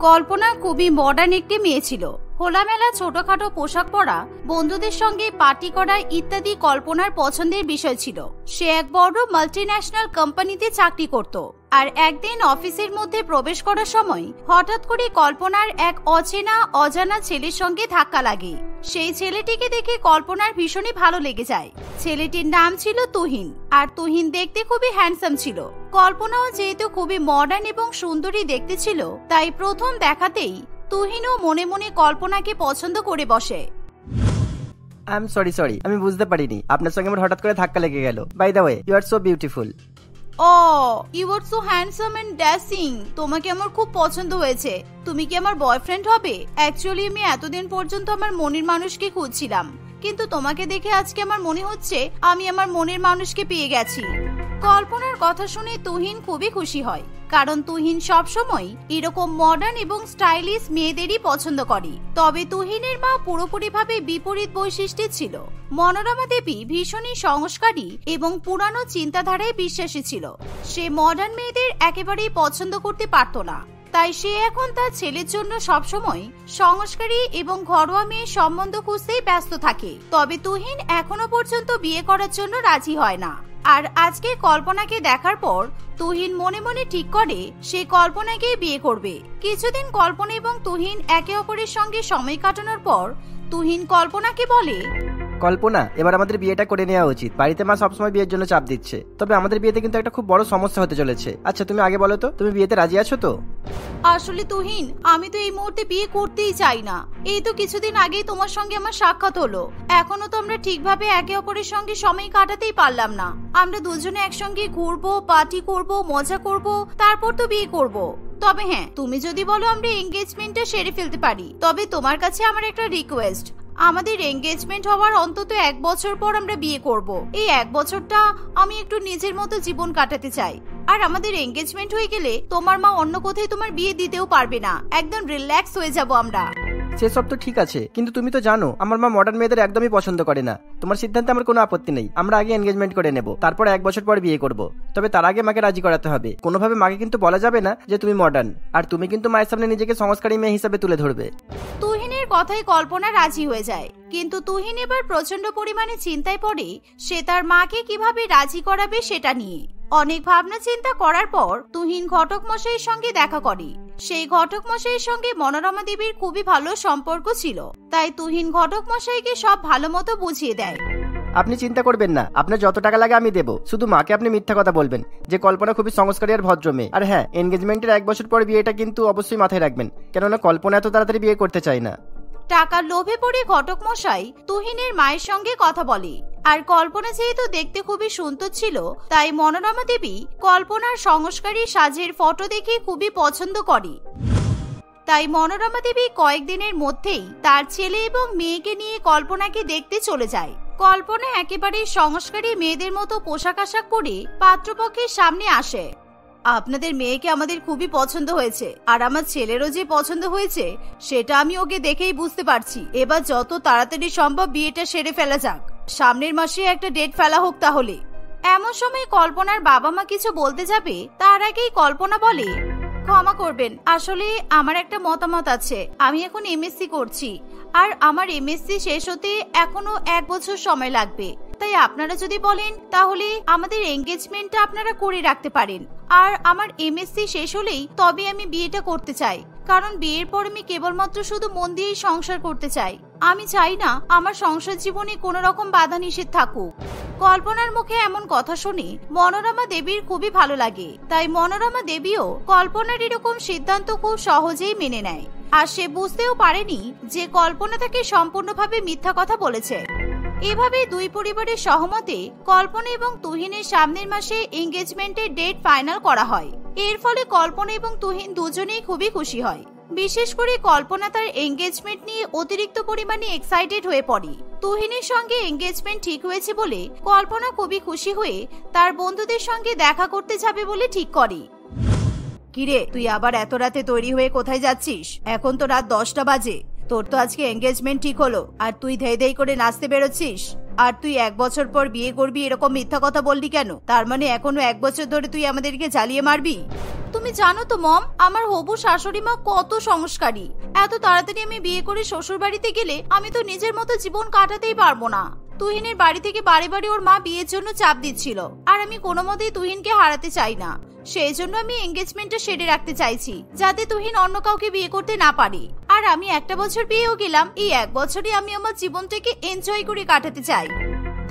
কল্পনা খুবই মডার্ন একটি মেয়ে ছিল। খোলামেলা ছোটখাটো পোশাক পরা, বন্ধুদের সঙ্গে পার্টি করা ইত্যাদি কল্পনার পছন্দের বিষয় ছিল। সে এক বড় মাল্টিন্যাশনাল কোম্পানিতে চাকরি করত। আর একদিন অফিসের মধ্যে প্রবেশ করার সময় হঠাৎ করে কল্পনার এক অজানা ছেলের সঙ্গে ধাক্কা লাগে। সেই ছেলেটিকে দেখে কল্পনার ভীষণই ভালো লেগে যায়। ছেলেটির নাম ছিল তুহিন, আর তুহিন দেখতে খুবই হ্যান্ডসাম ছিল। কল্পনাও যেহেতু খুবই মডার্ন এবং সুন্দরী দেখতে ছিল, তাই প্রথম দেখাতেই তুহিনও মনে মনে কল্পনাকে পছন্দ করে বসে। আই এম সরি, আমি বুঝতে পারিনি আপনার সঙ্গে আমার হঠাৎ করে ধাক্কা লেগে গেল। By the way, you are so beautiful. You are so handsome and dashing. তোমাকে আমার খুব পছন্দ হয়েছে। তুমি কি আমার বয়ফ্রেন্ড হবে? অ্যাকচুয়ালি আমি এতদিন পর্যন্ত আমার মনের মানুষকে খুঁজছিলাম, কিন্তু তোমাকে দেখে আজকে আমার মনে হচ্ছে আমি আমার মনের মানুষকে পেয়ে গেছি। কল্পনার কথা শুনে তুহিন খুবই খুশি হয়, কারণ তুহিন সবসময় এরকম মডার্ন এবং স্টাইলিশ মেয়েদেরই পছন্দ করে। তবে তুহিনের মা পুরোপুরিভাবে বিপরীত বৈশিষ্ট্যের ছিল। মনোরমা দেবী ভীষণই সংস্কারী এবং পুরানো চিন্তাধারায় বিশ্বাসী ছিল। সে মডার্ন মেয়েদের একেবারেই পছন্দ করতে পারত না, তাই সে এখন তার ছেলের জন্য সবসময় সংস্কারী এবং ঘরোয়া মেয়ের সম্বন্ধ খুঁজতেই ব্যস্ত থাকে। তবে তুহিন এখনো পর্যন্ত বিয়ে করার জন্য রাজি হয় না। আর আজকে কল্পনাকে দেখার পর তুহিন মনে মনে ঠিক করে সে কল্পনাকে বিয়ে করবে। কিছুদিন কল্পনা এবং তুহিন একে অপরের সঙ্গে সময় কাটানোর পর তুহিন কল্পনাকে বলে, কল্পনা, এবার আমাদের বিয়েটা করে নেওয়া উচিত। বাড়িতে মা সবসময় বিয়ের জন্য চাপ দিচ্ছে, তবে আমাদের বিয়েতে কিন্তু একটা খুব বড় সমস্যা হতে চলেছে। আচ্ছা, তুমি আগে বলো তো, তুমি বিয়েতে রাজি আছো তো? আসলে তুহিন, আমি তো এই মুহূর্তে বিয়ে করতেই চাই না। এই তো কিছুদিন আগেই তোমার সঙ্গে আমার সাক্ষাৎ হলো, এখনো তো আমরা ঠিকভাবে একে অপরের সঙ্গে সময় কাটাতেই পারলাম না। আমরা দুজনে একসঙ্গে ঘুরবো, পার্টি করব, মজা করব, তারপর তো বিয়ে করব। তবে হ্যাঁ, তুমি যদি বলো আমরা এঙ্গেজমেন্টটা সেরে ফেলতে পারি, তবে তোমার কাছে আমার একটা রিকোয়েস্ট, আমাদের এঙ্গেজমেন্ট হওয়ার অন্তত 1 বছর পর আমরা বিয়ে করব। এই 1 বছরটা আমি একটু নিজের মতো জীবন কাটাতে চাই। আর আমাদের এঙ্গেজমেন্ট হয়ে গেলে তোমার মা অন্য কোথায় তোমার বিয়ে দিতেও পারবে না, একদম রিল্যাক্স হয়ে যাব আমরা। সেসব তো ঠিক আছে, কিন্তু তুমি তো জানো আমার মা মডার্ন মেয়েদের একদমই পছন্দ করে না। তোমার সিদ্ধান্তে আমার কোনো আপত্তি নেই, আমরা আগে এনগেজমেন্ট করে নেব, তারপর 1 বছর পর বিয়ে করব। তবে তার আগে মাকে রাজি করাতে হবে। কোনোভাবে মাকে কিন্তু বলা যাবে না যে তুমি মডার্ন, আর তুমি কিন্তু মায়ের সামনে নিজেকে সংস্কারী মেয়ে হিসেবে তুলে ধরবে। তুহিনের কথায় কল্পনা রাজি হয়ে যায়, কিন্তু তুহিন এবার প্রচন্ড পরিমাণে চিন্তায় পড়ে সে তার মাকে কিভাবে রাজি করাবে সেটা নিয়ে। অনেক ভাবনা চিন্তা করার পর তুহিন ঘটক মশাইয়ের সঙ্গে দেখা করে। সেই ঘটক মশাইয়ের সঙ্গে মনোরমা দেবীর খুবই ভালো সম্পর্ক ছিল, তাই তুহিন ঘটক মশাইকে সব ভালো মতো বুঝিয়ে দেয়। আপনি চিন্তা করবেন না, আপনার যত টাকা লাগে আমি দেবো। শুধু মাকে আপনি মিথ্যা কথা বলবেন যে কল্পনা খুবই সংস্কারী আর ভদ্র মেয়ে। আর হ্যাঁ, এনগেজমেন্টের 1 বছর পর বিয়েটা কিন্তু অবশ্যই মাথায় রাখবেন, কেননা কল্পনা এত তাড়াতাড়ি বিয়ে করতে চায় না। টাকার লোভে পড়ে ঘটক মশাই তুহিনের মায়ের সঙ্গে কথা বলে। আর কল্পনা যেহেতু দেখতে খুবই সুন্দর ছিল, তাই মনোরমা দেবী কল্পনার সংস্কারী সাজের ফটো দেখে খুবই পছন্দ করে। তাই মনোরমা দেবী কয়েকদিনের মধ্যেই তার ছেলে এবং মেয়েকে নিয়ে কল্পনাকে দেখতে চলে যায়। কল্পনা একেবারে সংস্কারী মেয়েদের মতো পোশাক আশাক পরে পাত্রপক্ষের সামনে আসে। আপনাদের মেয়েকে আমাদের খুবই পছন্দ হয়েছে, আর আমার ছেলেরও যে পছন্দ হয়েছে সেটা আমি ওকে দেখেই বুঝতে পারছি। এবার যত তাড়াতাড়ি সম্ভব বিয়েটা সেরে ফেলা যাক, সামনের মাসে একটা ডেট ফেলা হোক তাহলে। এমন সময় কল্পনার বাবা মা কিছু বলতে যাবে, তার আগেই কল্পনা বলে, ক্ষমা করবেন, আসলে আমার একটা মতামত আছে। আমি এখন এমএসসি করছি, আর আমার এমএসসি শেষ হতে এখনো 1 বছর সময় লাগবে। তাই আপনারা যদি বলেন তাহলে আমাদের এঙ্গেজমেন্টটা আপনারা করে রাখতে পারেন। আর আমার এমএসসি শেষ হলেই তবে আমি বিয়েটা করতে চাই, কারণ বিয়ের পর আমি কেবলমাত্র শুধু মন দিয়েই সংসার করতে চাই। আমি চাই না আমার সংসার জীবনে কোনো রকম বাধা নিষেধ থাকুক। কল্পনার মুখে এমন কথা শুনে মনোরমা দেবীর খুবই ভালো লাগে, তাই মনোরমা দেবীও কল্পনার এরকম সিদ্ধান্ত খুব সহজেই মেনে নেয়। আর সে বুঝতেও পারেনি যে কল্পনা তাকে সম্পূর্ণভাবে মিথ্যা কথা বলেছে। এভাবে দুই পরিবারের সহমতে কল্পনা এবং তুহিনের সামনের মাসে এঙ্গেজমেন্টের ডেট ফাইনাল করা হয়। এর ফলে কল্পনা এবং তুহিন দুজনেই খুবই খুশি হয়। বিশেষ করে কল্পনা তার এঙ্গেজমেন্ট নিয়ে অতিরিক্ত পরিমাণে এক্সাইটেড হয়ে পড়ে। তুহিনের সঙ্গে এঙ্গেজমেন্ট ঠিক হয়েছে বলে কল্পনা খুবই খুশি হয়ে তার বন্ধুদের সঙ্গে দেখা করতে যাবে বলে ঠিক করে। কিরে, তুই আবার এত রাতে তৈরি হয়ে কোথায় যাচ্ছিস? এখন তো রাত 10টা বাজে। তোর তো আজকে এঙ্গেজমেন্ট ঠিক হলো, আর তুই ধেই ধেই করে নাচতে বেরোচ্ছিস। আর তুই 1 বছর পর বিয়ে করবি এরকম মিথ্যা কথা বললি কেন? তার মানে এখনো 1 বছর ধরে তুই আমাদেরকে জ্বালিয়ে মারবি? তুমি জানো তো মম, আমার হবু শাশুড়ি মা কত সংস্কারী। এত তাড়াতাড়ি আমি বিয়ে করে শ্বশুর বাড়িতে গেলে আমি তো নিজের মতো জীবন কাটাতেই পারবো না। তুহিনের বাড়ি থেকে বারে বারে ওর মা বিয়ের জন্য চাপ দিচ্ছিল, আর আমি কোনো মতেই তুহিনকে হারাতে চাই না। সেই জন্য আমি এঙ্গেজমেন্টটা সেরে রাখতে চাইছি, যাতে তুহিন অন্য কাউকে বিয়ে করতে না পারে। আর আমি একটা বছর বিয়েও গেলাম, এই 1 বছরে আমি আমার জীবনটাকে এনজয় করে কাটাতে চাই।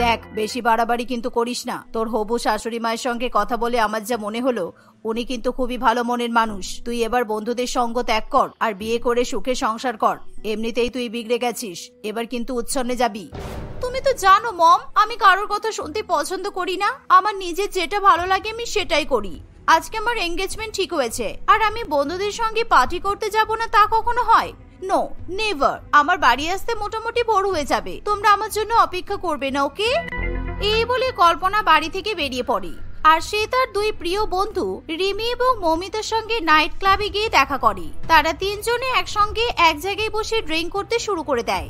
দেখ, বেশি বাড়াবাড়ি কিন্তু করিস না। তোর হবু শাশুড়ি মায়ের সঙ্গে কথা বলে আমার যা মনে হলো, উনি কিন্তু খুবই ভালো মনের মানুষ। তুই এবার বন্ধুদের সঙ্গ ত্যাগ কর আর বিয়ে করে সুখে সংসার কর। এমনিতেই তুই বিগড়ে গেছিস, এবার কিন্তু উচ্ছন্নে যাবি। তুমি তো জানো মম, আমি কারোর কথা শুনতে পছন্দ করি না। আমার নিজের যেটা ভালো লাগে আমি সেটাই করি। আজকে আমার এঙ্গেজমেন্ট ঠিক হয়েছে, আর আমি বন্ধুদের সঙ্গে পার্টি করতে যাব না তা কখনো হয়? No, never. আমার বাড়ি আসতে মোটামুটি ভোর হয়ে যাবে, তোমরা আমার জন্য অপেক্ষা করবে না, ওকে? এই বলে কল্পনা বাড়ি থেকে বেরিয়ে পড়ে, আর সে তার 2 প্রিয় বন্ধু রিমি এবং মমিতার সঙ্গে নাইট ক্লাবে গিয়ে দেখা করে। তারা 3 জনে একসঙ্গে এক জায়গায় বসে ড্রিঙ্ক করতে শুরু করে দেয়।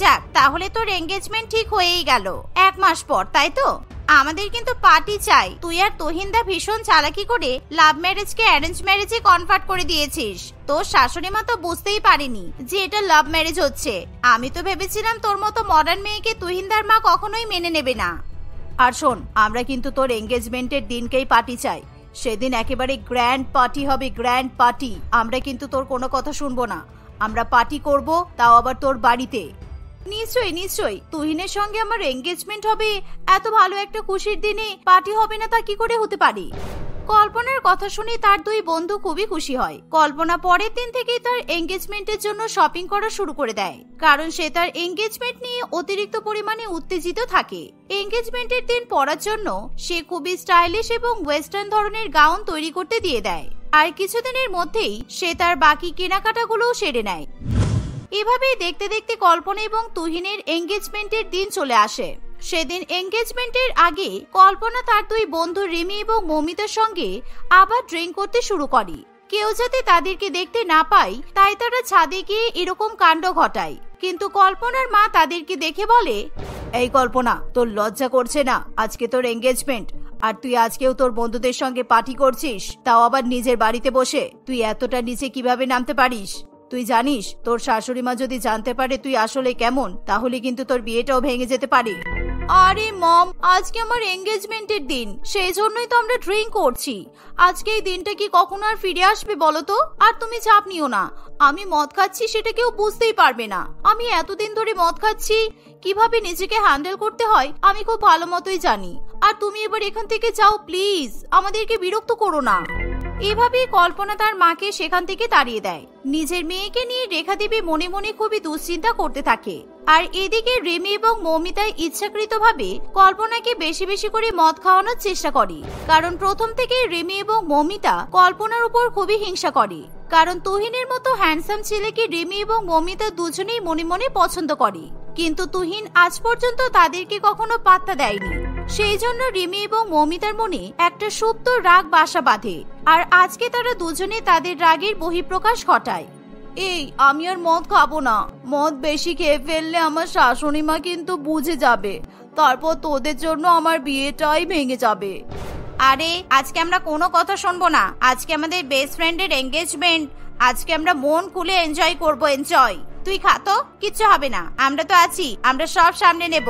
যাক, তাহলে তোর এঙ্গেজমেন্ট ঠিক হয়েই গেল 1 মাস পর, তাই তো? আমাদের কিন্তু পার্টি চাই। তুই আর তোহিনদা ভীষণ চালাকি করে লাভ ম্যারেজকে অ্যারেঞ্জ ম্যারেজে কনভার্ট করে দিয়েছিস। তোর শাশুড়ি মা তো বুঝতেই পারেনি যে এটা লাভ ম্যারেজ হচ্ছে। আমি তো ভেবেছিলাম তোর মতো মডার্ন মেয়েকে তুহিনদার মা কখনোই মেনে নেবে না। আর শোন, আমরা কিন্তু তোর এঙ্গেজমেন্টের দিনকেই পার্টি চাই। সেদিন একেবারে গ্র্যান্ড পার্টি হবে, গ্র্যান্ড পার্টি। আমরা কিন্তু তোর কোনো কথা শুনবো না। আমরা পার্টি করব, তাও আবার তোর বাড়িতে। নিশ্চয়ই নিশ্চয়ই, তুহিনের সঙ্গে আমার এঙ্গেজমেন্ট হবে, এত ভালো একটা খুশির দিনে পার্টি হবে না তা কি করে হতে পারে? কল্পনার কথা শুনে তার 2 বন্ধু খুবই খুশি হয়। কল্পনা পরের দিন থেকেই তার এঙ্গেজমেন্টের জন্য শপিং করা শুরু করে দেয়, কারণ সে তার এঙ্গেজমেন্ট নিয়ে অতিরিক্ত পরিমাণে উত্তেজিত থাকে। এঙ্গেজমেন্টের দিন পরার জন্য সে খুবই স্টাইলিশ এবং ওয়েস্টার্ন ধরনের গাউন তৈরি করতে দিয়ে দেয়, আর কিছুদিনের মধ্যেই সে তার বাকি কেনাকাটাগুলোও সেরে নেয়। এভাবেই দেখতে দেখতে কল্পনা এবং তুহিনের এঙ্গেজমেন্টের দিন চলে আসে। সেদিন এঙ্গেজমেন্টের আগে কল্পনা তার 2 বন্ধু রিমি এবং মমিতার সঙ্গে আবার ড্রিঙ্ক করতে শুরু করে। কেউ যাতে তাদেরকে দেখতে না পায়, তাই তারা ছাদে গিয়ে এরকম কাণ্ড ঘটায়। কিন্তু কল্পনার মা তাদেরকে দেখে বলে, এই কল্পনা, তোর লজ্জা করছে না? আজকে তোর এঙ্গেজমেন্ট, আর তুই আজকেও তোর বন্ধুদের সঙ্গে পার্টি করছিস, তাও আবার নিজের বাড়িতে বসে। তুই এতটা নিচে কিভাবে নামতে পারিস? তুই জানিস তোর শাশুড়ি মা যদি জানতে পারে তুই আসলে কেমন, তাহলে কিন্তু তোর বিয়েটাও ভেঙে যেতে পারে। আরে মম, আজকে আমার এঙ্গেজমেন্টের দিন, সেই জন্যই তো আমরা ড্রিঙ্ক করছি। আজকে এই দিনটা কি কখনো আর ফিরে আসবে বলো তো? আর তুমি চাপ নিও না, আমি মদ খাচ্ছি সেটা কেউ বুঝতেই পারবে না। আমি এতদিন ধরে মদ খাচ্ছি, কিভাবে নিজেকে হ্যান্ডেল করতে হয় আমি খুব ভালো মতোই জানি। আর তুমি এবার এখান থেকে যাও প্লিজ, আমাদেরকে বিরক্ত করো না। এভাবেই কল্পনা তার মাকে সেখান থেকে তাড়িয়ে দেয়। নিজের মেয়েকে নিয়ে রেখা দেবী মনে মনে খুবই দুশ্চিন্তা করতে থাকে। আর এদিকে রিমি এবং মমিতা ইচ্ছাকৃতভাবে কল্পনাকে বেশি বেশি করে মদ খাওয়ানোর চেষ্টা করে, কারণ প্রথম থেকে রিমি এবং মমিতা কল্পনার উপর খুবই হিংসা করে। কারণ তুহিনের মতো হ্যান্ডসাম ছেলেকে রিমি এবং মমিতা দুজনেই মনে মনে পছন্দ করে, কিন্তু তুহিন আজ পর্যন্ত তাদেরকে কখনো পাত্তা দেয়নি। সেই জন্য রিমি এবং মমিতার মনে একটা সুপ্ত রাগ বাসা বাঁধে, আর আজকে তারা দুজনে তাদের রাগের বহিঃপ্রকাশ ঘটায়। এই, আমি আর মদ খাবো না। মদ বেশি খেয়ে ফেললে আমার শাশুড়ি মা কিন্তু বুঝে যাবে, তারপর তোদের জন্য আমার বিয়েটাই ভেঙে যাবে। আরে, আজকে আমরা কোনো কথা শুনবো না। আজকে আমাদের বেস্ট ফ্রেন্ডের এঙ্গেজমেন্ট, আজকে আমরা মন খুলে এনজয় করবো। এনজয়। তুই খা তো, কিচ্ছু হবে না, আমরা তো আছি, আমরা সব সামনে নেব।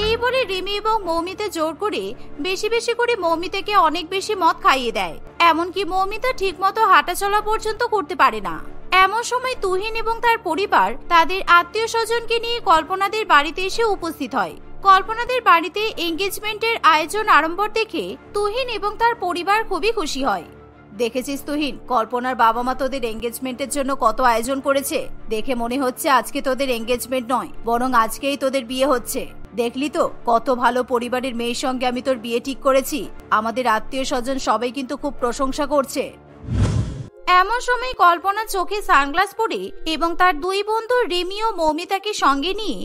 এই বলে রিমি এবং মৌমিতা জোর করে বেশি বেশি করে মৌমিতাকে অনেক বেশি মদ খাইয়ে দেয়। এমনকি মৌমিতা ঠিক মতো হাঁটা চলা পর্যন্ত করতে পারে না। এমন সময় তুহিন এবং তার পরিবার তাদের আত্মীয় স্বজনকে নিয়ে কল্পনাদের বাড়িতে এসে উপস্থিত হয়। কল্পনাদের বাড়িতে এঙ্গেজমেন্টের আয়োজন আড়ম্বর দেখে তুহিন এবং তার পরিবার খুবই খুশি হয়। দেখেছিস তুহিন, কল্পনার বাবা মা তোদের এঙ্গেজমেন্টের জন্য কত আয়োজন করেছে। দেখে মনে হচ্ছে আজকে তোদের এঙ্গেজমেন্ট নয়, বরং আজকেই তোদের বিয়ে হচ্ছে। দেখলি তো কত ভালো পরিবারের মেয়ের সঙ্গে আমি তোর বিয়ে ঠিক করেছি। আমাদের আত্মীয় স্বজন সবাই কিন্তু খুব প্রশংসা করছে। এমন সময় কল্পনা চোখে সানগ্লাস পরে এবং তার 2 বন্ধু রিমি ও মৌমিতাকে সঙ্গে নিয়ে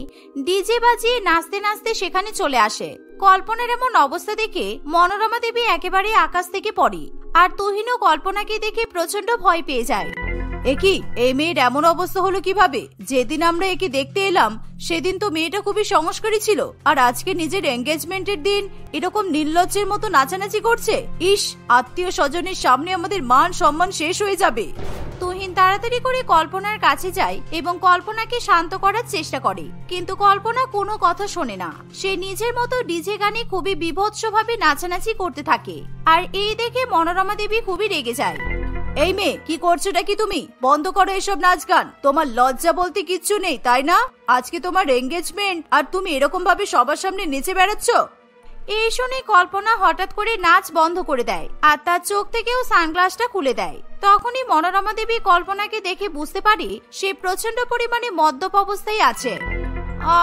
ডিজে বাজিয়ে নাচতে নাচতে সেখানে চলে আসে। কল্পনার এমন অবস্থা দেখে মনোরমা দেবী একেবারে আকাশ থেকে পড়ে, আর তুহিনও কল্পনাকে দেখে প্রচন্ড ভয় পেয়ে যায়। একি এই মেয়ের এমন অবস্থা হলো কিভাবে? যেদিন আমরা একে দেখতে এলাম সেদিন তো মেয়েটা খুবই সংস্কারী ছিল, আর আজকে নিজের এঙ্গেজমেন্টের দিন এরকম নির্লজ্জের মতো নাচানাচি করছে। ইস, আত্মীয় স্বজনের সামনে আমাদের মান সম্মান শেষ হয়ে যাবে। তুহিন তাড়াতাড়ি করে কল্পনার কাছে যায় এবং কল্পনাকে শান্ত করার চেষ্টা করে, কিন্তু কল্পনা কোনো কথা শোনে না। সে নিজের মতো ডিজে গানে খুবই বীভৎসভাবে নাচানাচি করতে থাকে, আর এই দেখে মনোরমা দেবী খুবই রেগে যায়। এই মেয়ে, কি করছোটা কি তুমি? বন্ধ করো এসব নাচ গান। তোমার লজ্জা বলতে কিচ্ছু নেই, তাই না? আজকে তোমার এঙ্গেজমেন্ট আর তুমি এরকম ভাবে সবার সামনে নেচে বেড়াচ্ছ। এই শুনে কল্পনা হঠাৎ করে নাচ বন্ধ করে দেয় আর তার চোখ থেকেও সানগ্লাসটা খুলে দেয়। তখনই মনোরমা দেবী কল্পনাকে দেখে বুঝতে পারে সে প্রচন্ড পরিমাণে মদ্যপ অবস্থায় আছে।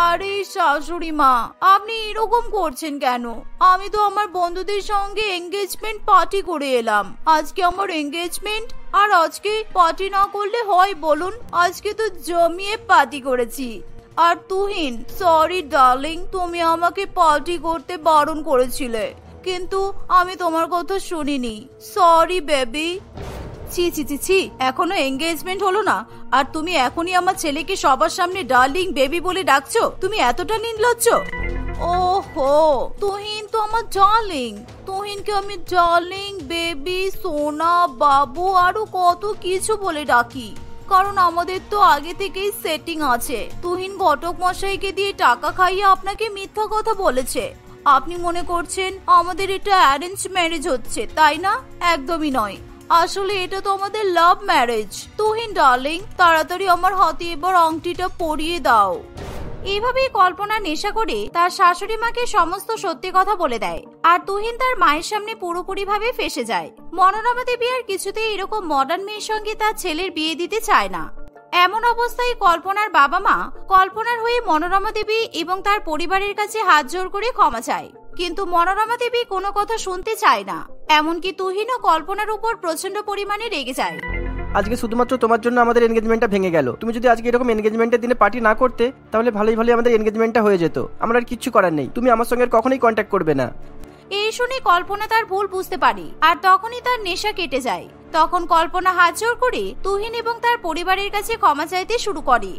আরে শাশুড়ি মা, আপনি এরকম করছেন কেন? আমি তো আমার বন্ধুদের সঙ্গে এঙ্গেজমেন্ট পার্টি করে এলাম। আজকে আমার এঙ্গেজমেন্ট, আর আজকে পার্টি না করলে হয় বলুন? আজকে তো জমিয়ে পার্টি করেছি। আর তুহিন, সরি ডার্লিং, তুমি আমাকে পার্টি করতে বারণ করেছিলে, কিন্তু আমি তোমার কথা শুনিনি। Sorry baby. ছি ছি ছি ছি, এখনো এঙ্গেজমেন্ট হলো না আর তুমি এখনই আমার ছেলেকে সবার সামনে ডার্লিং বেবি বলে ডাকছো? তুমি এতটা নির্লজ্জ। ওহো, তুহিন তো আমার ডার্লিং। তুহিনকে আমি ডার্লিং, বেবি, সোনা, বাবু আরো কত কিছু বলে ডাকি, কারণ আমাদের তো আগে থেকেই সেটিং আছে। তুহিন ঘটক মশাইকে দিয়ে টাকা খাইয়ে আপনাকে মিথ্যা কথা বলেছে। আপনি মনে করছেন আমাদের এটা অ্যারেঞ্জ ম্যারেজ হচ্ছে, তাই না? একদমই নয়, আসলে এটা তো আমাদের লাভ ম্যারেজ। তুহিন ডার্লিং, তাড়াতাড়ি আমার হাতে এবার আংটিটা পরিয়ে দাও। এইভাবেই কল্পনা নেশা করে তার শাশুড়ি মাকে সমস্ত সত্যি কথা বলে দেয়, আর তুহিন তার মায়ের সামনে পুরোপুরি ভাবে ফেসে যায়। মনোরমা দেবী আর কিছুতেই এরকম মডার্ন মেয়ের সঙ্গে তার ছেলের বিয়ে দিতে চায় না। এমন অবস্থায় কল্পনার বাবা মা কল্পনার হয়ে মনোরমা দেবী এবং তার পরিবারের কাছে হাত জোড় করে ক্ষমা চায়, কিন্তু মনোরমা দেবী কোনো কথা শুনতে চায় না। এমনকি তুহিনও কল্পনার উপর প্রচন্ড পরিমাণে রেগে যায়। আজকে শুধুমাত্র তোমার জন্য আমাদের এনগেজমেন্টটা ভেঙে গেল। তুমি যদি আজকে এরকম এনগেজমেন্টের দিনে পার্টি না করতে, তাহলে ভালোই ভালোই আমাদের এনগেজমেন্টটা হয়ে যেত। আমরা আর কিচ্ছু করার নেই, তুমি আমার সঙ্গে কখনোই কন্ট্যাক্ট করবে না। এই শুনে কল্পনা তার ভুল বুঝতে পারে, আর তখনই তার নেশা কেটে যায়। তখন কল্পনা হাত জোড় করে তুহিন এবং তার পরিবারের কাছে ক্ষমা চাইতে শুরু করে।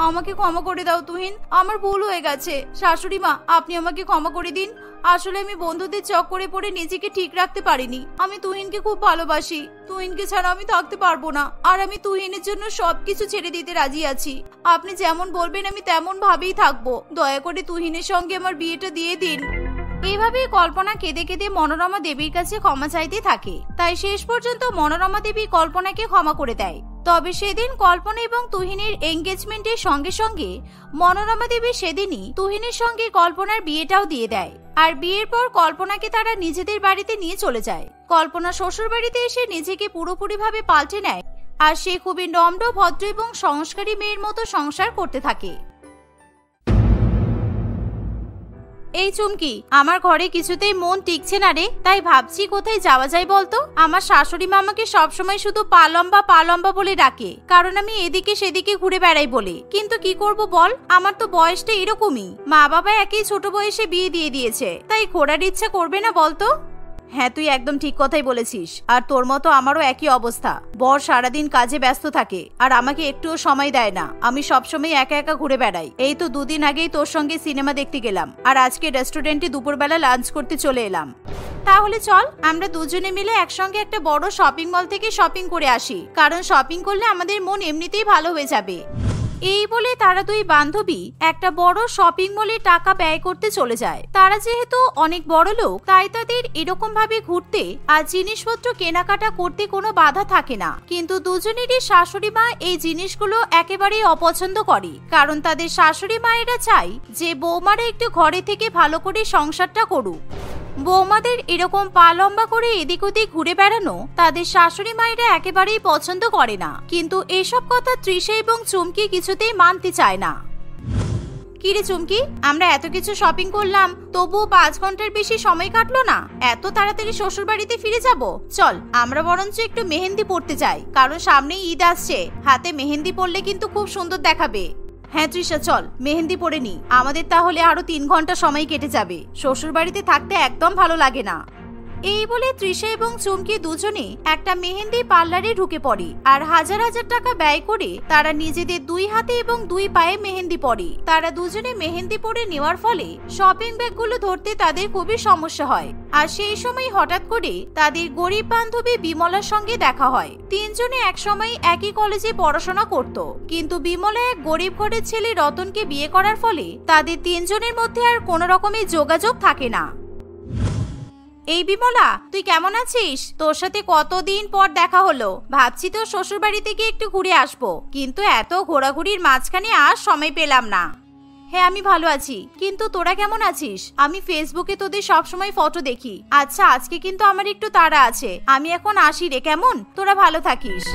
আমাকে ক্ষমা করে দাও তুহিন, আমার ভুল হয়ে গেছে। শাশুড়ি মা, আপনি আমাকে ক্ষমা করে দিন। আসলে আমি বন্ধুদের চক্করে পড়ে নিজেকে ঠিক রাখতে পারিনি। আমি তুহিনকে খুব ভালোবাসি। তুহিনকে ছাড়া আমি থাকতে পারবো না, আর আমি তুহিনের জন্য সবকিছু ছেড়ে দিতে রাজি আছি। আপনি যেমন বলবেন আমি তেমন ভাবেই থাকবো। দয়া করে তুহিনের সঙ্গে আমার বিয়েটা দিয়ে দিন। এইভাবেই কল্পনা কেঁদে কেঁদে মনোরমা দেবীর কাছে ক্ষমা চাইতে থাকে। তাই শেষ পর্যন্ত মনোরমা দেবী কল্পনাকে ক্ষমা করে দেয়। তবে সেদিন কল্পনা এবং তুহিনের এঙ্গেজমেন্টের সঙ্গে সঙ্গে মনোরমা দেবী সেদিনই তুহিনের সঙ্গে কল্পনার বিয়েটাও দিয়ে দেয়। আর বিয়ের পর কল্পনাকে তারা নিজেদের বাড়িতে নিয়ে চলে যায়। কল্পনা শ্বশুর বাড়িতে এসে নিজেকে পুরোপুরিভাবে পাল্টে নেয়, আর সে খুবই নম্র, ভদ্র এবং সংস্কারী মেয়ের মতো সংসার করতে থাকে। এই চুমকি, আমার ঘরে কিছুতেই মন টিকছে না রে, তাই ভাবছি কোথায় যাওয়া যায় বলতো? আমার শাশুড়ি মা আমাকে সবসময় শুধু পা লম্বা বলে ডাকে, কারণ আমি এদিকে সেদিকে ঘুরে বেড়াই বলে। কিন্তু কি করব বল, আমার তো বয়সটা এরকমই। মা বাবা একই ছোট বয়সে বিয়ে দিয়ে দিয়েছে, তাই ঘোরার ইচ্ছা করবে না বলতো? হ্যাঁ, তুই একদম ঠিক কথাই বলেছিস। আর তোর মতো আমারও একই অবস্থা। বর সারাদিন কাজে ব্যস্ত থাকে আর আমাকে একটুও সময় দেয় না। আমি সবসময় একা একা ঘুরে বেড়াই। এই তো 2 দিন আগেই তোর সঙ্গে সিনেমা দেখতে গেলাম, আর আজকে রেস্টুরেন্টে দুপুরবেলা লাঞ্চ করতে চলে এলাম। তাহলে চল আমরা দুজনে মিলে একসঙ্গে একটা বড় শপিং মল থেকে শপিং করে আসি, কারণ শপিং করলে আমাদের মন এমনিতেই ভালো হয়ে যাবে। এই বলে তারা দুই বান্ধবী একটা বড় শপিং মলে টাকা ব্যয় করতে চলে যায়। তারা যেহেতু অনেক বড় লোক, তাই তাদের এরকম ভাবে ঘুরতে আর জিনিসপত্র কেনাকাটা করতে কোনো বাধা থাকে না। কিন্তু দুজনেরই শাশুড়ি মা এই জিনিসগুলো একেবারেই অপছন্দ করে, কারণ তাদের শাশুড়ি মায়েরা চায় যে বৌমারা একটু ঘরে থেকে ভালো করে সংসারটা করুক। বৌমাদের এরকম পা লম্বা করে এদিক ওদিক ঘুরে বেড়ানো তাদের শাশুড়ি মায়েরা একেবারেই পছন্দ করে না। কিন্তু এসব কথা তৃষা এবং চুমকি কিছুতেই মানতে চায় না। কিরে চুমকি, আমরা এত কিছু শপিং করলাম, তবুও 5 ঘন্টার বেশি সময় কাটলো না। এত তাড়াতাড়ি শ্বশুর বাড়িতে ফিরে যাব? চল আমরা বরঞ্চ একটু মেহেন্দি পড়তে যাই, কারণ সামনেই ঈদ আসছে। হাতে মেহেন্দি পরলে কিন্তু খুব সুন্দর দেখাবে। হ্যাঁ তৃষা, চল মেহেন্দি পরে নি। আমাদের তাহলে আরো 3 ঘন্টা সময় কেটে যাবে। শ্বশুর বাড়িতে থাকতে একদম ভালো লাগে না। এই বলে তৃষা এবং চুমকি দুজনে একটা মেহেন্দি পার্লারে ঢুকে পড়ে আর হাজার হাজার টাকা ব্যয় করে তারা নিজেদের দুই হাতে এবং দুই পায়ে মেহেন্দি পরে। তারা দুজনে মেহেন্দি পরে নেওয়ার ফলে শপিং ব্যাগগুলো ধরতে তাদের খুবই সমস্যা হয়। আর সেই সময় হঠাৎ করে তাদের গরিব বান্ধবী বিমলার সঙ্গে দেখা হয়। তিনজনে একসময় একই কলেজে পড়াশোনা করত, কিন্তু বিমলা এক গরিব ঘরের ছেলে রতনকে বিয়ে করার ফলে তাদের তিনজনের মধ্যে আর কোনো রকমের যোগাযোগ থাকে না। এই বিমলা, তুই কেমন আছিস? তোর সাথে কতদিন পর দেখা হলো। ভাবছি তোর শ্বশুর বাড়িতে গিয়ে একটু ঘুরে আসবো, কিন্তু এত ঘোরাঘুরির মাঝখানে আর সময় পেলাম না। হ্যাঁ, আমি ভালো আছি, কিন্তু তোরা কেমন আছিস? আমি ফেসবুকে তোদের সবসময় ফটো দেখি। আচ্ছা, আজকে কিন্তু আমার একটু তাড়া আছে, আমি এখন আসি রে। কেমন? তোরা ভালো থাকিস।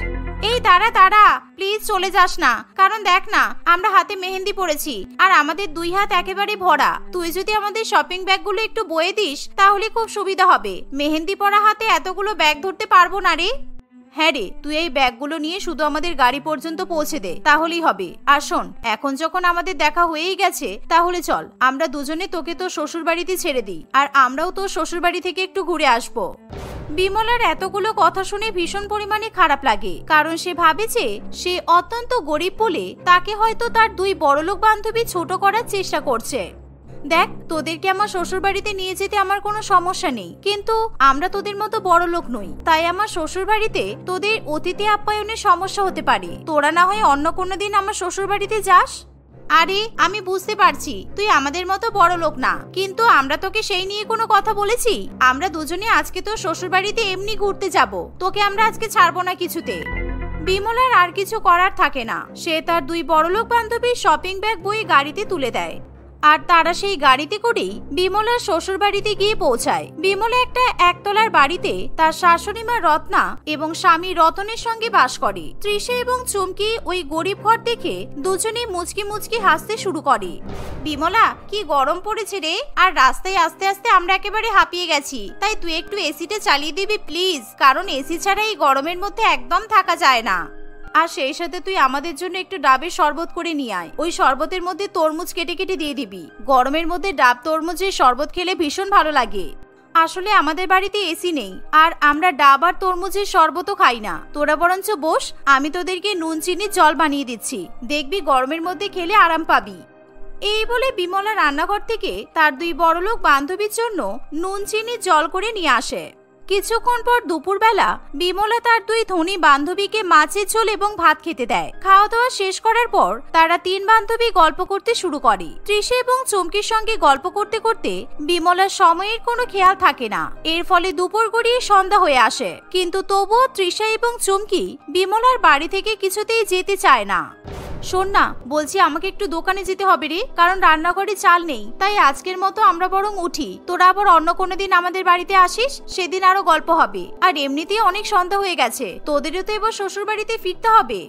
এই দাঁড়া, প্লিজ চলে যাস না, কারণ দেখ না, আমরা হাতে মেহেন্দি পরেছি আর আমাদের দুই হাত একেবারে ভরা। তুই যদি আমাদের শপিং ব্যাগগুলো একটু বয়ে দিস তাহলে খুব সুবিধা হবে। মেহেন্দি পরা হাতে এতগুলো ব্যাগ ধরতে পারবো না রে। হ্যাঁ রে, তুই এই ব্যাগগুলো নিয়ে শুধু আমাদের গাড়ি পর্যন্ত পৌঁছে দে, তাহলেই হবে। আর শোন, এখন যখন আমাদের দেখা হয়েই গেছে, তাহলে চল আমরা দুজনে তোকে তোর শ্বশুর বাড়িতে ছেড়ে দিই, আর আমরাও তোর শ্বশুর বাড়ি থেকে একটু ঘুরে আসবো। বিমলার এতগুলো কথা শুনে ভীষণ পরিমাণে খারাপ লাগে, কারণ সে ভাবে যে সে অত্যন্ত গরিব বলে তাকে হয়তো তার দুই বড়লোক বান্ধবী ছোট করার চেষ্টা করছে। দেখ, তোদেরকে আমার শ্বশুর বাড়িতে নিয়ে যেতে আমার কোনো সমস্যা নেই, কিন্তু আমরা তোদের মতো বড় লোক নই, তাই আমার শ্বশুর বাড়িতে তোদের অতিথি আপ্যায়নের সমস্যা হতে পারে। তোরা না হয় অন্য কোনো দিন আমার শ্বশুর বাড়িতে যাস। আরে, আমি বুঝতে পারছি তুই আমাদের মতো বড় লোক না, কিন্তু আমরা তোকে সেই নিয়ে কোনো কথা বলেছি? আমরা দুজনে আজকে তোর শ্বশুর বাড়িতে এমনি ঘুরতে যাব, তোকে আমরা আজকে ছাড়বো না কিছুতে। বিমলার আর কিছু করার থাকে না, সে তার দুই বড়লোক বান্ধবীর শপিং ব্যাগ বয়ে গাড়িতে তুলে দেয়, আর তারা সেই গাড়িতে করেই বিমলার শ্বশুর বাড়িতে গিয়ে পৌঁছায়। বিমলা একটা একতলার বাড়িতে তার শাশুড়ি মা রত্না এবং স্বামী রতনের সঙ্গে বাস করে। তৃষা এবং চুমকি ওই গরিব ঘর দেখে দুজনেই মুচকি মুচকি হাসতে শুরু করে। বিমলা, কি গরম পড়েছে রে, আর রাস্তায় আস্তে আস্তে আমরা একেবারে হাঁপিয়ে গেছি, তাই তুই একটু এসিটা চালিয়ে দিবি প্লিজ, কারণ এসি ছাড়া এই গরমের মধ্যে একদম থাকা যায় না। আর সেই সাথে তুই আমাদের জন্য একটু ডাবের শরবত করে নিয়ে আয়। ওই শরবতের মধ্যে তরমুজ কেটে কেটে দিয়ে দিবি। গরমের মধ্যে ডাব তরমুজের শরবত খেলে ভীষণ ভালো লাগে। আসলে আমাদের বাড়িতে এসি নেই, আর আমরা ডাব আর তরমুজের শরবতও খাই না। তোরা বরঞ্চ বস, আমি তোদেরকে নুন চিনির জল বানিয়ে দিচ্ছি, দেখবি গরমের মধ্যে খেলে আরাম পাবি। এই বলে বিমলা রান্নাঘর থেকে তার দুই বড়লোক বান্ধবীর জন্য নুন চিনির জল করে নিয়ে আসে। কিছুক্ষণ পর দুপুরবেলা বিমলা তার দুই ধনী বান্ধবীকে মাছের ঝোল এবং ভাত খেতে দেয়। খাওয়া দাওয়া শেষ করার পর তারা তিন বান্ধবী গল্প করতে শুরু করে। তৃষা এবং চুমকির সঙ্গে গল্প করতে করতে বিমলার সময়ের কোনো খেয়াল থাকে না। এর ফলে দুপুর গড়িয়ে সন্ধ্যা হয়ে আসে, কিন্তু তবুও তৃষা এবং চুমকি বিমলার বাড়ি থেকে কিছুতেই যেতে চায় না। শোন না, বলছি আমাকে একটু দোকানে যেতে হবে রে, কারণ রান্নাঘরে চাল নেই, তাই আজকের মতো আমরা বরং উঠি। তোরা আবার অন্য কোনো দিন আমাদের বাড়িতে আসিস, সেদিন আরো গল্প হবে। আর এমনিতেই অনেক সন্ধ্যা হয়ে গেছে, তোদেরও তো এবার শ্বশুর বাড়িতে ফিরতে হবে।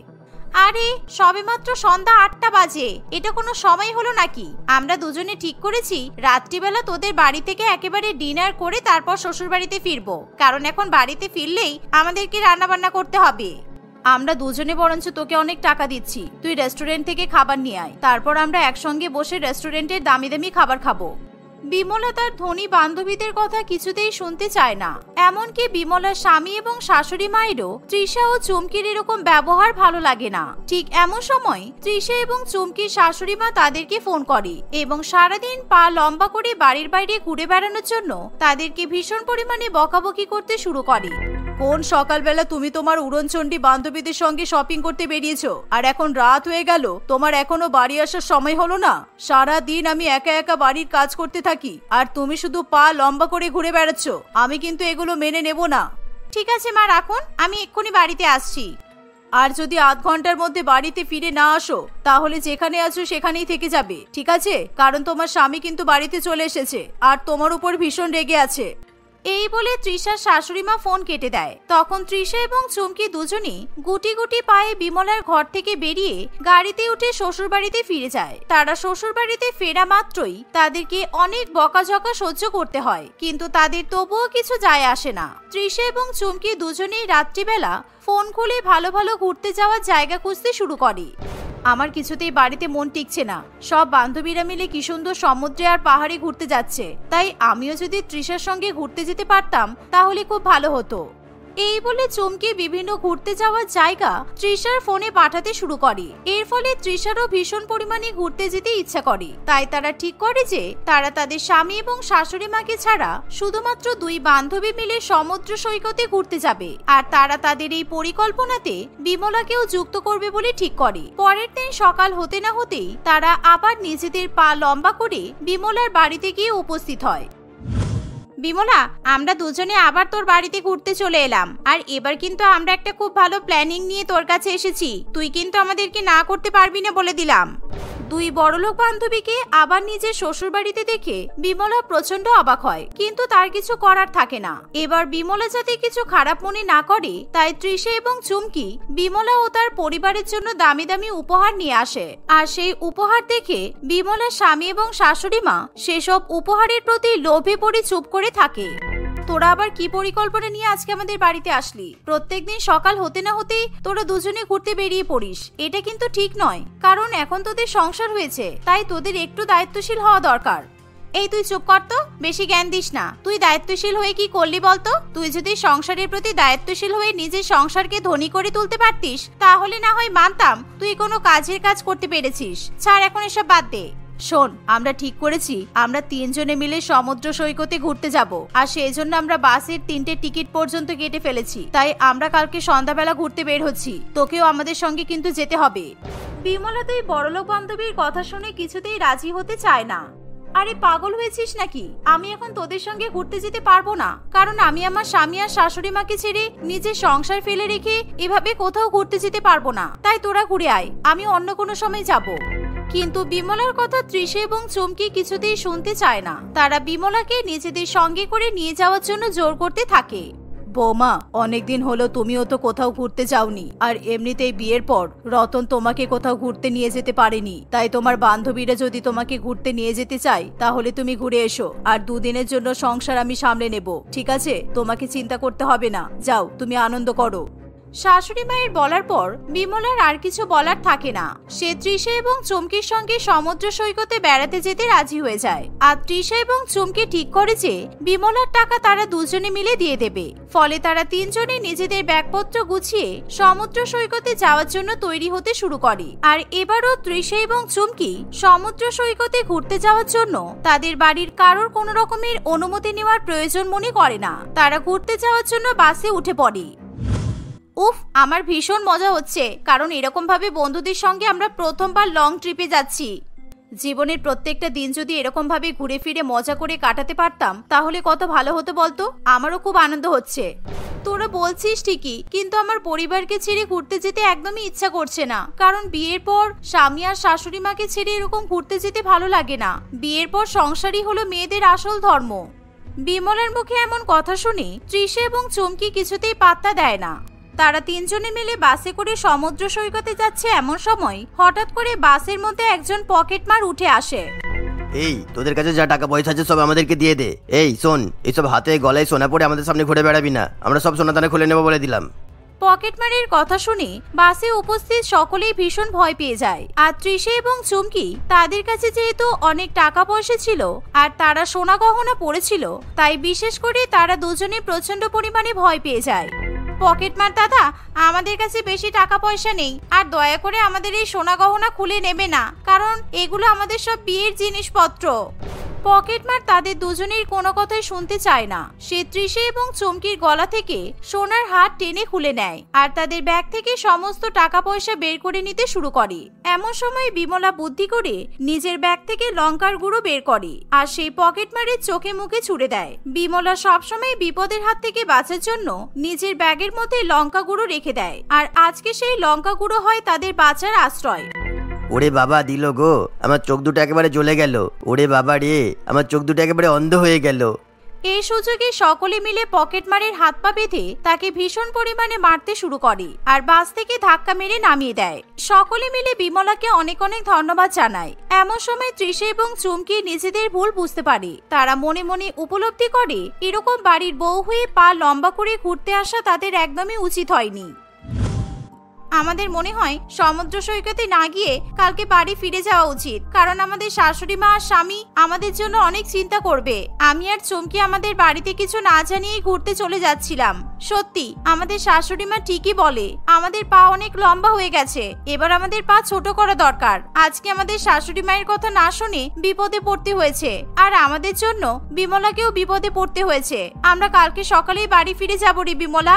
আরে, সবেমাত্র সন্ধ্যা 8টা বাজে, এটা কোনো সময় হলো নাকি? আমরা দুজনে ঠিক করেছি রাত্রিবেলা তোদের বাড়ি থেকে একেবারে ডিনার করে তারপর শ্বশুর বাড়িতে ফিরবো, কারণ এখন বাড়িতে ফিরলেই আমাদেরকে রান্না বান্না করতে হবে। আমরা দুজনে বরঞ্চ তোকে অনেক টাকা দিচ্ছি, তুই রেস্টুরেন্ট থেকে খাবার নিয়ে আয়, তারপর আমরা একসঙ্গে বসে রেস্টুরেন্টের দামি দামি খাবার খাবো। বিমলা তার ধনী বান্ধবীদের কথা কিছুতেই শুনতে চায় না। এমনকি বিমলার স্বামী এবং শাশুড়ি মায়েরও তৃষা ও চুমকির এরকম ব্যবহার ভালো লাগে না। ঠিক এমন সময় তৃষা এবং চুমকির শাশুড়ি মা তাদেরকে ফোন করে এবং সারাদিন পা লম্বা করে বাড়ির বাইরে ঘুরে বেড়ানোর জন্য তাদেরকে ভীষণ পরিমাণে বকাবকি করতে শুরু করে। কোন সকালবেলা তুমি তোমার উড়নচণ্ডী বান্ধবীদের সঙ্গে শপিং করতে বেরিয়েছো, আর এখন রাত হয়ে গেল, তোমার এখনো বাড়ি আসার সময় হলো না? সারা দিন আমি একা একা বাড়ির কাজ করতে থাকি, আর তুমি শুধু পা লম্বা করে ঘুরে বেড়াচ্ছ। আমি কিন্তু এগুলো মেনে নেব না। ঠিক আছে মা, রাখুন, আমি এক্ষুনি বাড়িতে আসছি। আর যদি আধ ঘন্টার মধ্যে বাড়িতে ফিরে না আসো, তাহলে যেখানে আছো সেখানেই থেকে যাবে, ঠিক আছে? কারণ তোমার স্বামী কিন্তু বাড়িতে চলে এসেছে, আর তোমার উপর ভীষণ রেগে আছে। এই বলে তৃষার শাশুড়ি মা ফোন কেটে দেয়। তখন তৃষা এবং চুমকি দুজনেই গুটি গুটি পায়ে বিমলার ঘর থেকে বেরিয়ে গাড়িতে উঠে শ্বশুর বাড়িতে ফিরে যায়। তারা শ্বশুর বাড়িতে ফেরা মাত্রই তাদেরকে অনেক বকাঝকা সহ্য করতে হয়, কিন্তু তাদের তবুও কিছু যায় আসে না। তৃষা এবং চুমকি দুজনেই রাত্রিবেলা ফোন খুলে ভালো ভালো ঘুরতে যাওয়ার জায়গা খুঁজতে শুরু করে। আমার কিছুতেই বাড়িতে মন টিকছে না। সব বান্ধবীরা মিলে কি সুন্দর সমুদ্রে আর পাহাড়ে ঘুরতে যাচ্ছে, তাই আমিও যদি তৃষার সঙ্গে ঘুরতে যেতে পারতাম তাহলে খুব ভালো হতো। এই বলে চুমকি বিভিন্ন ঘুরতে যাওয়ার জায়গা তৃষার ফোনে পাঠাতে শুরু করে। এর ফলে তৃষারও ভীষণ পরিমাণে ঘুরতে যেতে ইচ্ছা করে। তাই তারা ঠিক করে যে তারা তাদের স্বামী এবং শাশুড়ি মাকে ছাড়া শুধুমাত্র 2 বান্ধবী মিলে সমুদ্র সৈকতে ঘুরতে যাবে। আর তারা তাদের এই পরিকল্পনাতে বিমলাকেও যুক্ত করবে বলে ঠিক করে। পরের দিন সকাল হতে না হতেই তারা আবার নিজেদের পা লম্বা করে বিমলার বাড়িতে গিয়ে উপস্থিত হয়। বিমলা, আমরা দুজনে আবার তোর বাড়িতে ঘুরতে চলে এলাম। আর এবার কিন্তু আমরা একটা খুব ভালো প্ল্যানিং নিয়ে তোর কাছে এসেছি। তুই কিন্তু আমাদেরকে না করতে পারবি না বলে দিলাম। 2 বড়লোক বান্ধবীকে আবার নিজের শ্বশুর বাড়িতে দেখে বিমলা প্রচন্ড অবাক হয়, কিন্তু তার কিছু করার থাকে না। এবার বিমলা যাতে কিছু খারাপ মনে না করে তাই তৃষা এবং চুমকি বিমলা ও তার পরিবারের জন্য দামি দামি উপহার নিয়ে আসে। আর সেই উপহার দেখে বিমলার স্বামী এবং শাশুড়ি মা সেসব উপহারের প্রতি লোভে পড়ে চুপ করে থাকে। তোরা আবার কি পরিকল্পনা নিয়ে আজকে আমাদের বাড়িতে আসলি? প্রত্যেকদিন সকাল হতে না হতেই তোরা দুজনে ঘুরতে বেরিয়ে পড়িস। এটা কিন্তু ঠিক নয়, কারণ এখন তোদের সংসার হয়েছে, তাই তোদের একটু দায়িত্বশীল হওয়া দরকার। এই তুই চুপ কর তো, বেশি জ্ঞান দিস না। তুই দায়িত্বশীল হয়ে কি করলি বলতো? তুই যদি সংসারের প্রতি দায়িত্বশীল হয়ে নিজের সংসারকে ধনী করে তুলতে পারতিস তাহলে না হয় মানতাম তুই কোনো কাজের কাজ করতে পেরেছিস। ছাড় এখন এসব বাদ দে। শোন, আমরা ঠিক করেছি আমরা 3 জনে মিলে সমুদ্র সৈকতে ঘুরতে যাব। আর সেই জন্য আমরা বাসের 3টে টিকিট পর্যন্ত কেটে ফেলেছি। তাই আমরা কালকে সন্ধ্যাবেলা ঘুরতে বের হচ্ছি। তোকেও আমাদের সঙ্গে কিন্তু যেতে হবে। বিমলা তুই বড়লোক বান্ধবীর কথা শুনে কিছুতেই রাজি হতে চায় না। আরে পাগল হয়েছিস নাকি? আমি এখন তোদের সঙ্গে ঘুরতে যেতে পারবো না, কারণ আমি আমার স্বামী আর শাশুড়ি মাকে ছেড়ে নিজের সংসার ফেলে রেখে এভাবে কোথাও ঘুরতে যেতে পারবো না। তাই তোরা ঘুরে আয়, আমি অন্য কোনো সময় যাব। কিন্তু বিমলার কথা তৃষা এবং চুমকি কিছুতেই শুনতে চায় না। তারা বিমলাকে নিজেদের সঙ্গে করে নিয়ে যাওয়ার জন্য জোর করতে থাকে। বৌমা, অনেকদিন হলো তুমিও তো কোথাও ঘুরতে যাওনি। আর এমনিতেই বিয়ের পর রতন তোমাকে কোথাও ঘুরতে নিয়ে যেতে পারেনি। তাই তোমার বান্ধবীরা যদি তোমাকে ঘুরতে নিয়ে যেতে চায় তাহলে তুমি ঘুরে এসো। আর 2 দিনের জন্য সংসার আমি সামলে নেব, ঠিক আছে? তোমাকে চিন্তা করতে হবে না। যাও, তুমি আনন্দ করো। শাশুড়ি মায়ের বলার পর বিমলার আর কিছু বলার থাকে না। সে তৃষা এবং চুমকির সঙ্গে সমুদ্র সৈকতে বেড়াতে যেতে রাজি হয়ে যায়। আর তৃষা এবং চুমকি ঠিক করে যে বিমলার টাকা তারা দুজনে মিলে দিয়ে দেবে। ফলে তারা 3 জনে নিজেদের ব্যাগপত্র গুছিয়ে সমুদ্র সৈকতে যাওয়ার জন্য তৈরি হতে শুরু করে। আর এবারও তৃষা এবং চুমকি সমুদ্র সৈকতে ঘুরতে যাওয়ার জন্য তাদের বাড়ির কারোর কোনো রকমের অনুমতি নেওয়ার প্রয়োজন মনে করে না। তারা ঘুরতে যাওয়ার জন্য বাসে উঠে পড়ে। উফ, আমার ভীষণ মজা হচ্ছে, কারণ এরকম ভাবে বন্ধুদের সঙ্গে আমরা প্রথমবার লং ট্রিপে যাচ্ছি। জীবনের প্রত্যেকটা দিন যদি এরকম ভাবে ঘুরে ফিরে মজা করে কাটাতে পারতাম তাহলে কত ভালো হতো বলতো। আমারও খুব আনন্দ হচ্ছে। তোরা বলছিস ঠিকই, কিন্তু আমার পরিবারকে ছেড়ে ঘুরতে যেতে একদমই ইচ্ছা করছে না। কারণ বিয়ের পর স্বামী আর শাশুড়ি মাকে ছেড়ে এরকম ঘুরতে যেতে ভালো লাগে না। বিয়ের পর সংসারই হলো মেয়েদের আসল ধর্ম। বিমলার মুখে এমন কথা শুনে তৃষা এবং চুমকি কিছুতেই পাত্তা দেয় না। তারা 3 জনে মিলে বাসে করে সমুদ্র সৈকতে যাচ্ছে। এমন সময় হঠাৎ করে বাসের মধ্যে একজন পকেটমার উঠে আসে। এই, তোদের কাছে যা টাকা পয়সা আছে সব আমাদেরকে দিয়ে দে। এই শোন, এইসব হাতে গলায় সোনা পরে আমাদের সামনে ঘুরে বেড়াবি না। আমরা সব সোনা দানা খুলে নেবো বলে দিলাম। পকেটমারের কথা শুনে বাসে উপস্থিত সকলেই ভীষণ ভয় পেয়ে যায়। আর তৃষা এবং চুমকি তাদের কাছে যেহেতু অনেক টাকা পয়সা ছিল আর তারা সোনা গহনা পরেছিল, তাই বিশেষ করে তারা দুজনে প্রচন্ড পরিমাণে ভয় পেয়ে যায়। পকেটমার দাদা, আমাদের কাছে বেশি টাকা পয়সা নেই, আর দয়া করে আমাদের এই সোনা গহনা খুলে নেবে না, কারণ এগুলো আমাদের সব বিয়ের জিনিসপত্র। পকেটমার তাদের দুজনের কোনো কথাই শুনতে চায় না। সে তৃষা এবং চুমকির গলা থেকে সোনার হার টেনে খুলে নেয় আর তাদের ব্যাগ থেকে সমস্ত টাকা পয়সা বের করে নিতে শুরু করে। এমন সময় বিমলা বুদ্ধি করে নিজের ব্যাগ থেকে লঙ্কার গুঁড়ো বের করে আর সেই পকেটমারের চোখে মুখে ছুড়ে দেয়। বিমলা সবসময় বিপদের হাত থেকে বাঁচার জন্য নিজের ব্যাগের মধ্যে লঙ্কা গুঁড়ো রেখে দেয়। আর আজকে সেই লঙ্কা গুঁড়ো হয় তাদের বাঁচার আশ্রয়। ওরে বাবা, দিল গো, আমার চোখ দুটো একেবারে জ্বলে গেল। ওরে বাবা রে, আমার চোখ দুটো একেবারে অন্ধ হয়ে গেল। এই সুযোগে সকলে মিলে পকেটমারের হাত পা বেঁধে তাকে ভীষণ পরিমাণে মারতে শুরু করে আর বাস থেকে ধাক্কা মেরে নামিয়ে দেয়। সকলে মিলে বিমলাকে অনেক অনেক ধন্যবাদ জানায়। এমন সময় তৃষা এবং চুমকি নিজেদের ভুল বুঝতে পারে। তারা মনে মনে উপলব্ধি করে এরকম বাড়ির বউ হয়ে পা লম্বা করে ঘুরতে আসা তাদের একদমই উচিত হয়নি। আমাদের মনে হয় সমুদ্র সৈকতে না গিয়ে কালকে বাড়ি ফিরে যাওয়া উচিত, কারণ আমাদের শাশুড়ি মা আর স্বামী আমাদের জন্য অনেক চিন্তা করবে। আমি আর চুমকি আমাদের বাড়িতে কিছু না জানিয়ে ঘুরতে চলে যাচ্ছিলাম। সত্যি আমাদের শাশুড়ি মা ঠিকই বলে, আমাদের পা অনেক লম্বা হয়ে গেছে, এবার আমাদের পা ছোট করা দরকার। আজকে আমাদের শাশুড়ি মায়ের কথা না শুনে বিপদে পড়তে হয়েছে, আর আমাদের জন্য বিমলাকেও বিপদে পড়তে হয়েছে। আমরা কালকে সকালেই বাড়ি ফিরে যাবো রে বিমলা।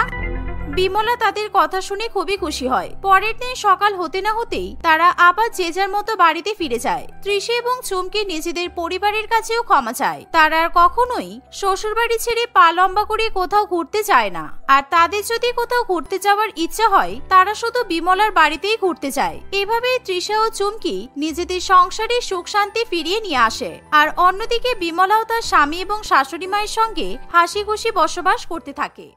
বিমলা তাদের কথা শুনে খুবই খুশি হয়। পরের দিন সকাল হতে না হতেই তারা আবার যে যার মতো বাড়িতে ফিরে যায়। তৃষা এবং চুমকি নিজেদের পরিবারের কাছেও ক্ষমা চায়। তারা আর কখনোই শ্বশুর বাড়ি ছেড়ে পা লম্বা করে কোথাও ঘুরতে যায় না। আর তাদের যদি কোথাও ঘুরতে যাওয়ার ইচ্ছা হয়, তারা শুধু বিমলার বাড়িতেই ঘুরতে যায়। এভাবেই তৃষা ও চুমকি নিজেদের সংসারে সুখ শান্তি ফিরিয়ে নিয়ে আসে। আর অন্যদিকে বিমলাও তার স্বামী এবং শাশুড়ি মায়ের সঙ্গে হাসি খুশি বসবাস করতে থাকে।